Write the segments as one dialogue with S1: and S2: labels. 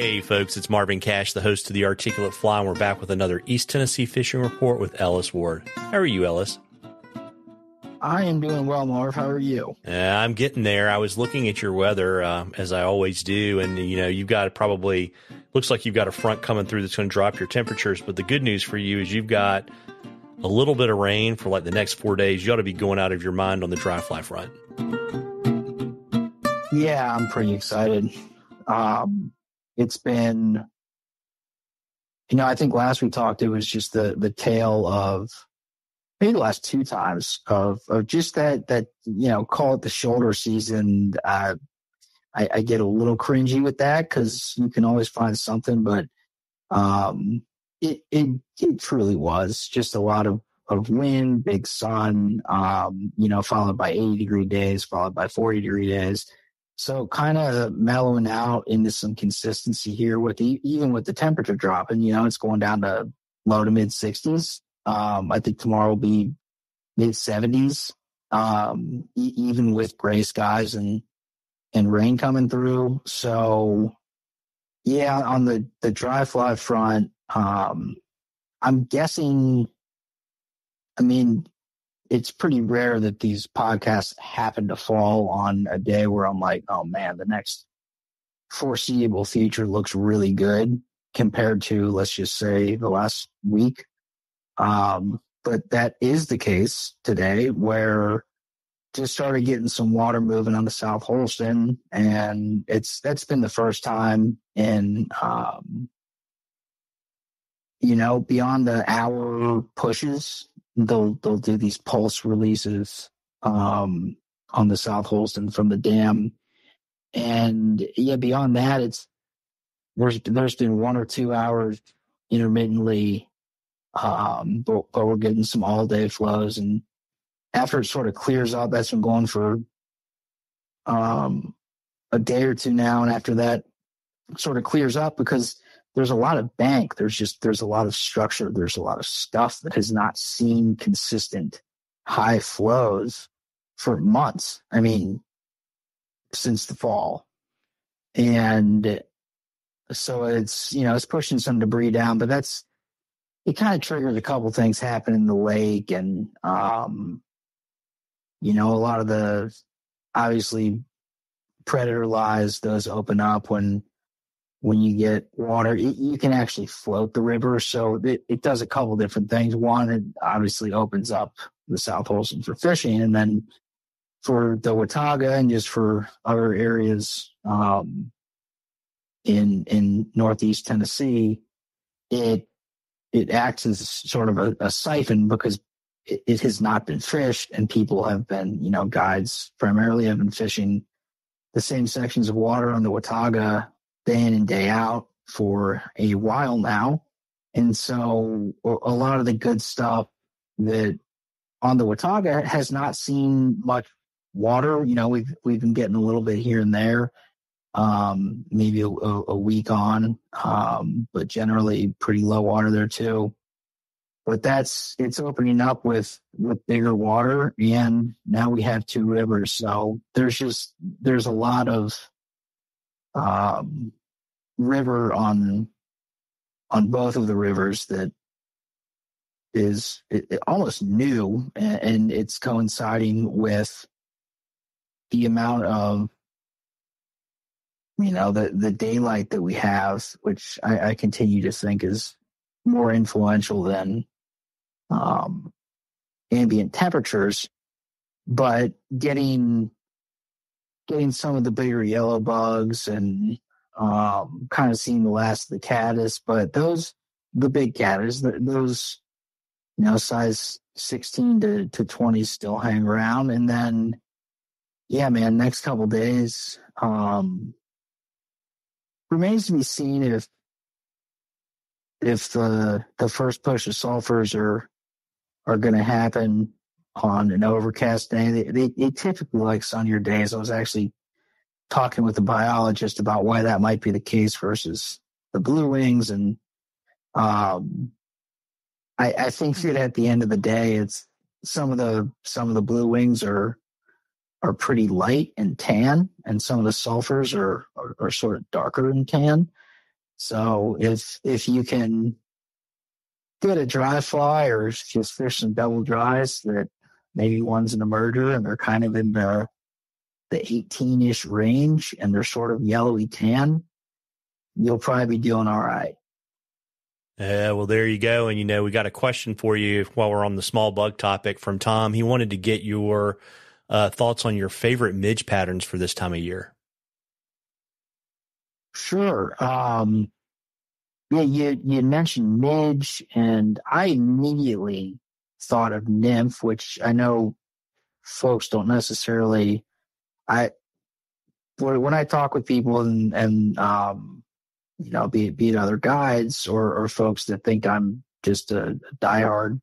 S1: Hey folks, it's Marvin Cash, the host of the Articulate Fly, and we're back with another East Tennessee fishing report with Ellis Ward. How are you, Ellis?
S2: I am doing well, Marv. How are you?
S1: I'm getting there. I was looking at your weather, as I always do, and you've got looks like you've got a front coming through that's going to drop your temperatures, but the good news for you is you've got a little bit of rain for like the next 4 days. You ought to be going out of your mind on the dry fly front.
S2: Yeah, I'm pretty excited. It's been, I think last we talked, it was just the tale of maybe the last two times of just that, call it the shoulder season. I get a little cringy with that because you can always find something, but it truly was just a lot of wind, big sun, followed by 80-degree days, followed by 40-degree days. So kind of mellowing out into some consistency here with even with the temperature dropping, it's going down to low to mid 60s. I think tomorrow will be mid 70s, even with gray skies and rain coming through. So yeah, on the dry fly front, I'm guessing, it's pretty rare that these podcasts happen to fall on a day where I'm like, oh man, the next foreseeable future looks really good compared to, let's just say, the last week. But that is the case today, where just started getting some water moving on the South Holston, and that's been the first time in, beyond the hour pushes. They'll do these pulse releases on the South Holston from the dam, and yeah, beyond that, there's been 1 or 2 hours intermittently, but we're getting some all day flows, and after it sort of clears up, that's been going for a day or two now, and after that sort of clears up because there's a lot of bank. There's a lot of structure. There's a lot of stuff that has not seen consistent high flows for months. Since the fall. And so it's pushing some debris down, but it kind of triggered a couple things happen in the lake. And, a lot of the, obviously, predator lies does open up when you get water. You can actually float the river. So it does a couple different things. One, it obviously opens up the South Holston for fishing. And then for the Watauga and just for other areas in Northeast Tennessee, it acts as sort of a siphon because it has not been fished, and people have been, guides primarily have been fishing the same sections of water on the Watauga day in and day out for a while now. And so a lot of the good stuff that on the Watauga has not seen much water. We've been getting a little bit here and there, maybe a week on, but generally pretty low water there too. But it's opening up with bigger water, and now we have two rivers. So there's a lot of river on both of the rivers that is almost new, and it's coinciding with the amount of the daylight that we have, which I continue to think is more influential than ambient temperatures. But getting some of the bigger yellow bugs and kind of seeing the last of the caddis, but the big caddis, those size 16 to 20 still hang around. And then yeah, man, next couple days remains to be seen if the first push of sulfurs are going to happen on an overcast day. They typically like sunnier days. I was actually talking with a biologist about why that might be the case versus the blue wings, and I think that at the end of the day, it's some of the blue wings are pretty light and tan, and some of the sulfurs are sort of darker and tan. So if you can get a dry fly or just fish some double dries that maybe one's an emerger and they're kind of in the 18-ish range and they're sort of yellowy tan, you'll probably be doing all right.
S1: Well, there you go. And, we got a question for you while we're on the small bug topic from Tom. He wanted to get your thoughts on your favorite midge patterns for this time of year.
S2: Sure. Yeah, you mentioned midge, and I immediately thought of nymph, which I know folks don't necessarily. When I talk with people and be it other guides or folks that think I'm just a diehard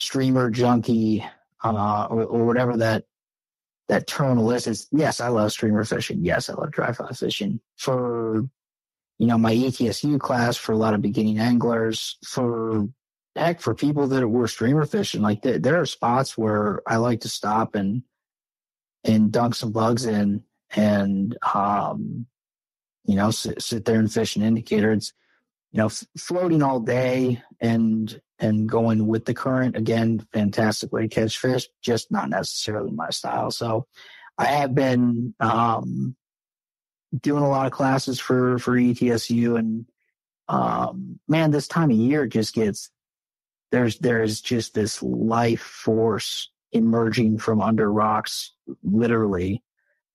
S2: streamer junkie, or whatever that term elicits. Yes, I love streamer fishing. Yes, I love dry fly fishing. For my ETSU class, for a lot of beginning anglers, for people that were streamer fishing, like there are spots where I like to stop and dunk some bugs in and, sit there and fish an indicator. It's, floating all day and going with the current, again, fantastic way to catch fish, just not necessarily my style. So I have been, doing a lot of classes for ETSU, and man, this time of year just gets there's just this life force emerging from under rocks, literally.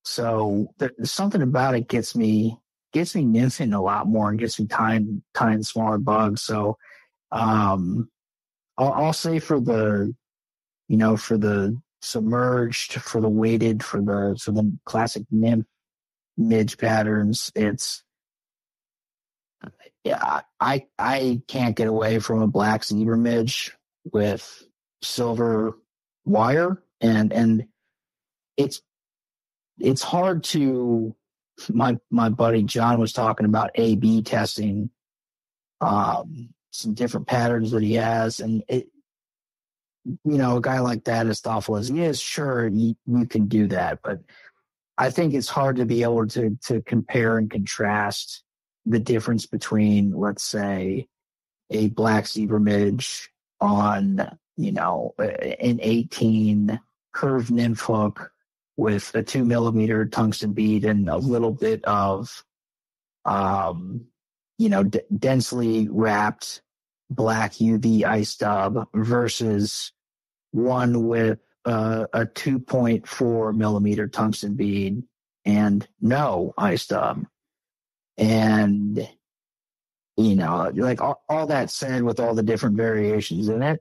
S2: So there's something about it gets me nymphing a lot more and gets me tying smaller bugs. So I'll say for the submerged, for the weighted, for the classic nymph midge patterns, I can't get away from a black zebra midge with silver wire, and it's hard to. My buddy John was talking about A/B testing some different patterns that he has, and a guy like that, as thoughtful as he is, sure, you can do that, but I think it's hard to be able to compare and contrast the difference between, let's say, a black zebra midge on, an 18 curved nymph hook with a 2 millimeter tungsten bead and a little bit of, densely wrapped black UV ice dub versus one with a 2.4 millimeter tungsten bead and no ice dub. And, like all that said, with all the different variations in it,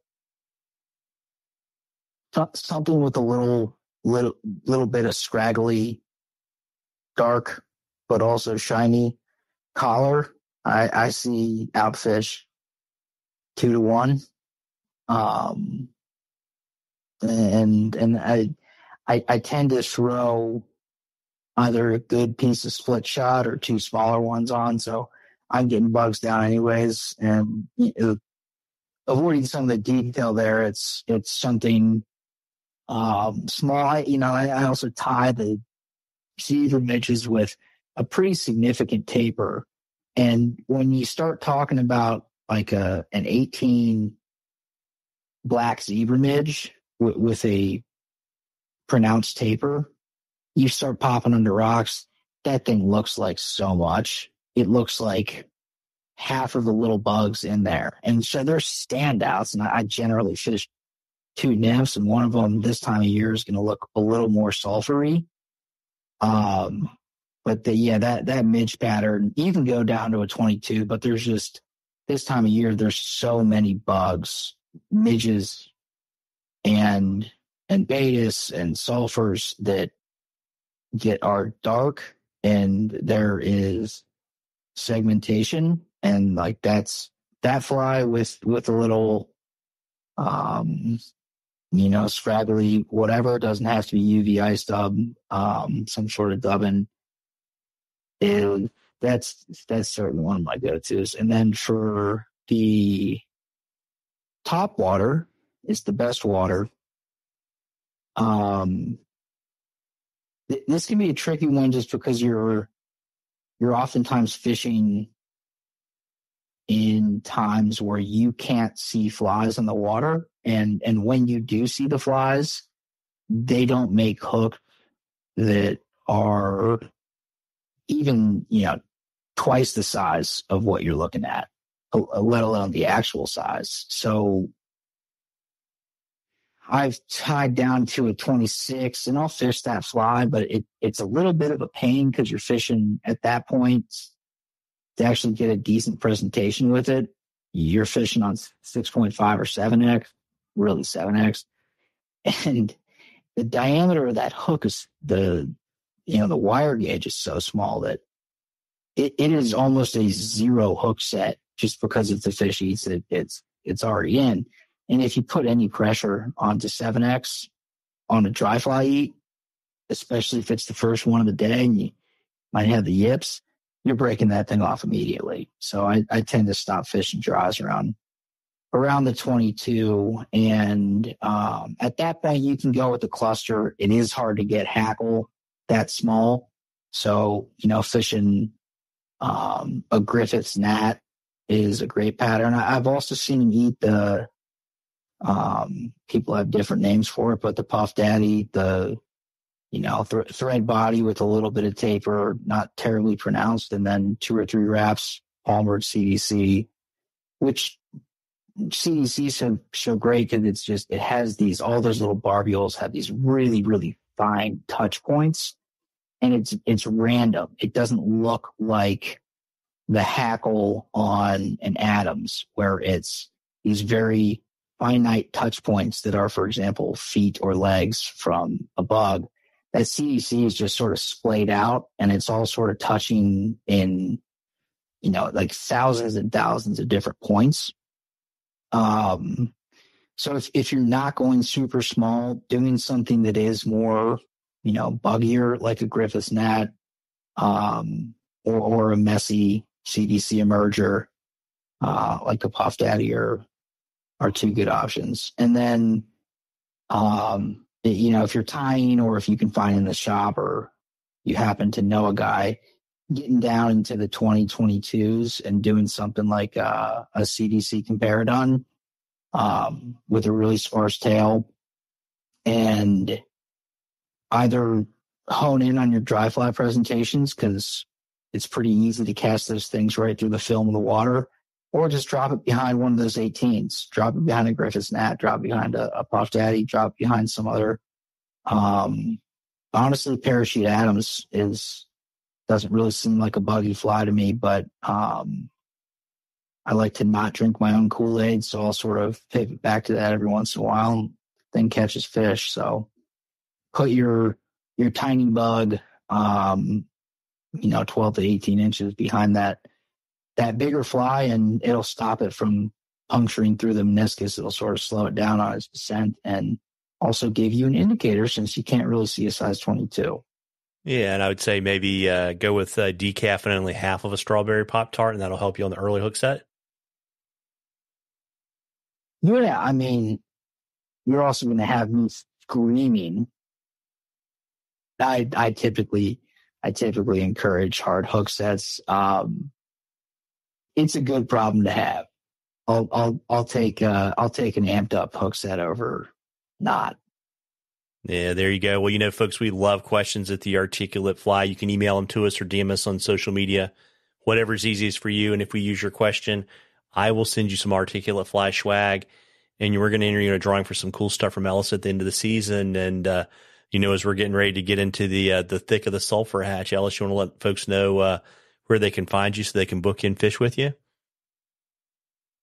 S2: something with a little bit of scraggly, dark, but also shiny collar, I see outfish 2-1. And I tend to throw either a good piece of split shot or 2 smaller ones on, so I'm getting bugs down anyways. And avoiding some of the detail there, it's something small. I also tie the zebra midges with a pretty significant taper, and when you start talking about like an 18 black zebra midge with a pronounced taper, you start popping under rocks. That thing looks like so much. It looks like half of the little bugs in there. And so there's standouts, and I generally fish 2 nymphs, and one of them this time of year is going to look a little more sulfury. But that midge pattern, you can go down to a 22, but there's just, this time of year, there's so many bugs, midges and betas and sulfurs that are dark, and there is segmentation, and like that fly with a little scraggly whatever, doesn't have to be UV ice dub, some sort of dubbing, and that's certainly one of my go-tos. And then for the top water, it's the best water. This can be a tricky one just because you're oftentimes fishing in times where you can't see flies in the water. And when you do see the flies, they don't make hooks that are even, twice the size of what you're looking at, let alone the actual size. So I've tied down to a 26 and I'll fish that fly, but it's a little bit of a pain because you're fishing at that point to actually get a decent presentation with it. You're fishing on 6.5 or 7X, really 7X. And the diameter of that hook is the wire gauge is so small that it is almost a zero hook set just because if the fish eats it, it's already in. And if you put any pressure onto 7X on a dry fly eat, especially if it's the first one of the day and you might have the yips, you're breaking that thing off immediately. So I tend to stop fishing dries around the 22. And at that point, you can go with the cluster. It is hard to get hackle that small. So, fishing a Griffith's gnat is a great pattern. I've also seen him eat the people have different names for it, but the Puff Daddy, the thread body with a little bit of taper, not terribly pronounced, and then 2 or 3 wraps, Palmered CDC, which CDCs show great because it has all those little barbules have these really, really fine touch points, and it's random. It doesn't look like the hackle on an Adams where it's these very finite touch points that are, for example, feet or legs from a bug. That CDC is just sort of splayed out and it's all sort of touching in, like thousands and thousands of different points. So if you're not going super small, doing something that is more, buggier, like a Griffith's gnat, or a messy CDC emerger, like a Puff Daddy are 2 good options. And then, if you're tying or if you can find in the shop or you happen to know a guy, getting down into the 2022s and doing something like a CDC Comparadon with a really sparse tail, and either hone in on your dry fly presentations because it's pretty easy to cast those things right through the film of the water, or just drop it behind one of those 18s, drop it behind a Griffith's gnat, drop it behind a Puff Daddy, drop it behind some other. Honestly, Parachute Adams doesn't really seem like a buggy fly to me, but I like to not drink my own Kool-Aid, so I'll sort of pivot back to that every once in a while and then catches fish. So put your tiny bug, 12 to 18 inches behind that bigger fly, and it'll stop it from puncturing through the meniscus. It'll sort of slow it down on its descent and also give you an indicator since you can't really see a size 22.
S1: Yeah, and I would say maybe go with decaf and only half of a strawberry Pop-Tart, and that'll help you on the early hook set.
S2: Yeah, I mean, you're also going to have me screaming. I typically encourage hard hook sets. It's a good problem to have. I'll take an amped up hook set over not.
S1: Yeah, there you go. Well, folks, we love questions at the Articulate Fly. You can email them to us or DM us on social media, whatever's easiest for you. And if we use your question, I will send you some Articulate Fly swag, and we're going to enter you in a drawing for some cool stuff from Ellis at the end of the season. And as we're getting ready to get into the thick of the sulfur hatch, Ellis, you want to let folks know where they can find you so they can book in fish with you?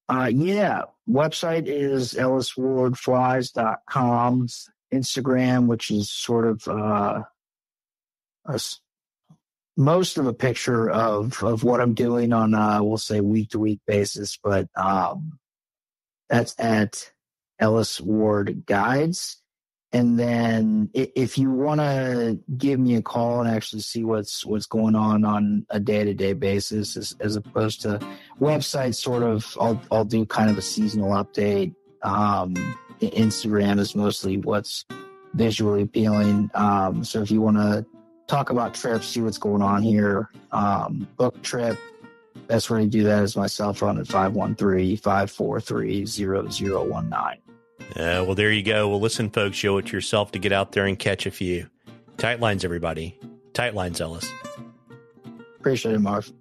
S2: Yeah. Website is elliswardflies.com. Instagram, which is sort of most of a picture of what I'm doing on we'll say week to week basis, but that's at Ellis Ward Guides. And then if you want to give me a call and actually see what's going on a day-to-day basis, as opposed to websites, sort of, I'll do kind of a seasonal update. Instagram is mostly what's visually appealing. So if you want to talk about trips, see what's going on here, book trip, Best way to do that is my cell phone at 513-543-0019.
S1: Well, there you go. Well, listen, folks, you owe it to yourself to get out there and catch a few. Tight lines, everybody. Tight lines, Ellis.
S2: Appreciate it, Marv.